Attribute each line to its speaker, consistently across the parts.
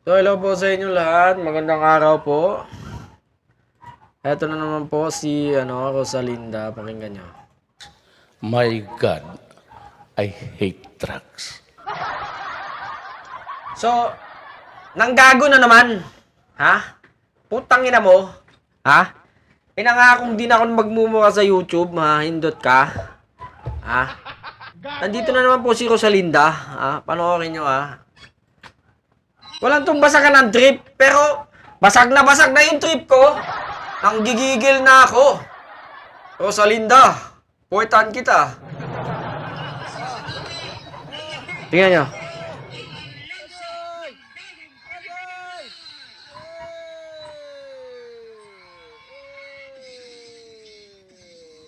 Speaker 1: So, hello po sa inyo lahat. Magandang araw po. Eto na naman po si Rosalinda. Pakinggan nyo.
Speaker 2: My God, I hate drugs.
Speaker 1: So, nanggago na naman. Ha? Putang ina mo. Ha? Pinangakong din ako magmumura sa YouTube. Hindot ka. Ha? Nandito na naman po si Rosalinda. Ha? Panoorin nyo ha. Walang tumbasakan ng trip. Pero, basag na yung trip ko. Nang gigigil na ako. Rosalinda, puwetan kita. Tingnan nyo.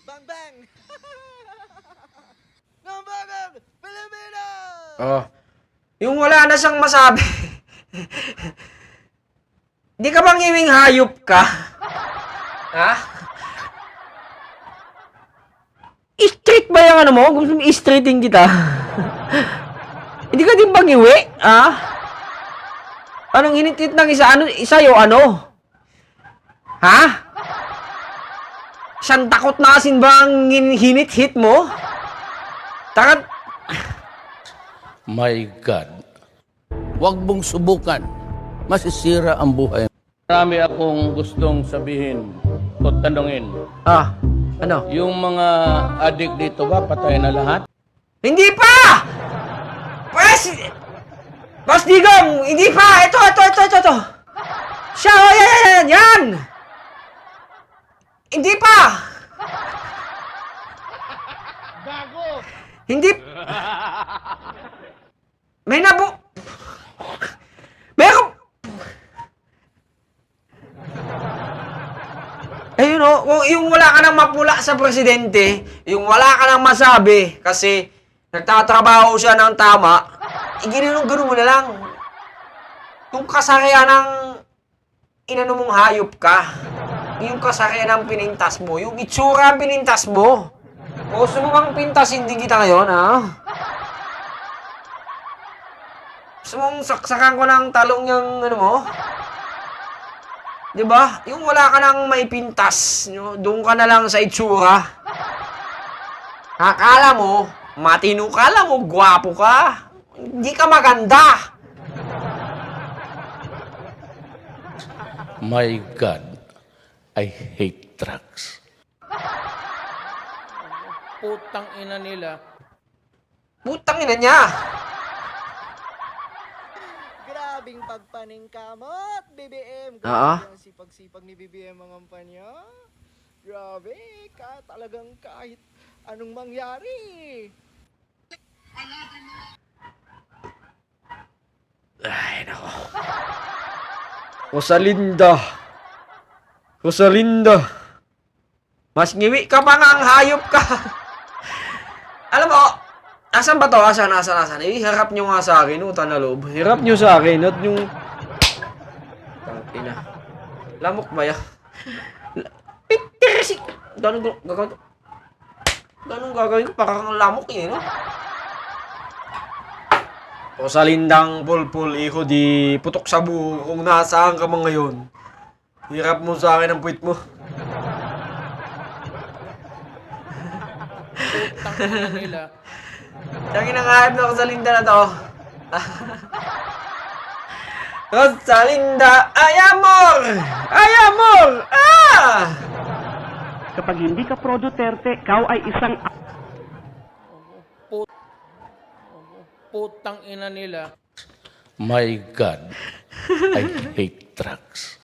Speaker 3: Bang bang! Bang bang! Pilipinas!
Speaker 1: Oh. Yung wala na siyang masabi. Di ka bang iwing hayop ka? Ha? I-street ba yung ano mo? Gusto mo i-streeting kita? Hindi ka din bang iwi? Ha? Anong hinitit ng isa? Ano? Isa yung ano? Ha? Siyang takot na asin ba ang hinit-hit mo? Takot.
Speaker 2: My God, huwag mong subukan. Masisira ang buhay. Marami akong gustong sabihin o tanungin.
Speaker 1: Ah, ano?
Speaker 2: Yung mga adik dito ba, patay na lahat?
Speaker 1: Hindi pa! Boss Digong, hindi pa! Ito. Siya, oh, yan! Hindi pa!
Speaker 3: Gago!
Speaker 1: Hindi... May nabu... Meron... Ayun o, kung yung wala ka nang mapula sa presidente, yung wala ka nang masabi, kasi nagtatrabaho siya ng tama, ganun mo na lang. Yung kasarian ng inano mong hayop ka, yung kasarian ng pinintas mo, yung itsura ang pinintas mo. Gusto mo bang pintasin din kita ngayon, ha? Gusto mong saksakan ko ng talong yung ano mo? Diba? Yung wala ka nang maipintas, doon ka na lang sa itsura. Akala mo, matino ka lang mo, gwapo ka. Hindi ka maganda.
Speaker 2: My God, I hate drugs. Putang ina nila.
Speaker 1: Putang ina niya.
Speaker 3: Grabing pagpaningkamot, BBM!
Speaker 1: Oo.
Speaker 3: Grabe ang sipag-sipag ni BBM ang kampanya. Grabe, talagang kahit anong mangyari.
Speaker 1: Ay, nako. Rosalinda. Mas ngiwi ka pa nga ang hayop ka. Alam mo, asan ba to? Asan? Iharap nyo nga sa akin, utang na loob. Hirap nyo sa akin at yung... Tangina. Lamok ba yan? Pitirsi! Ganun gagawin ko? Parang lamok eh, no? Rosalindang pulpul, iho di putok sa buho kung nasaan ka man ngayon. Hirap mo sa akin ang puwit mo.
Speaker 2: Putang ina nila.
Speaker 1: Tangin ang hayop na Rosalinda na to. Rosalinda, ay amor! Ah!
Speaker 4: Kapag hindi ka pro Duterte, ikaw ay isang
Speaker 2: Putang ina nila. My God, I hate drugs.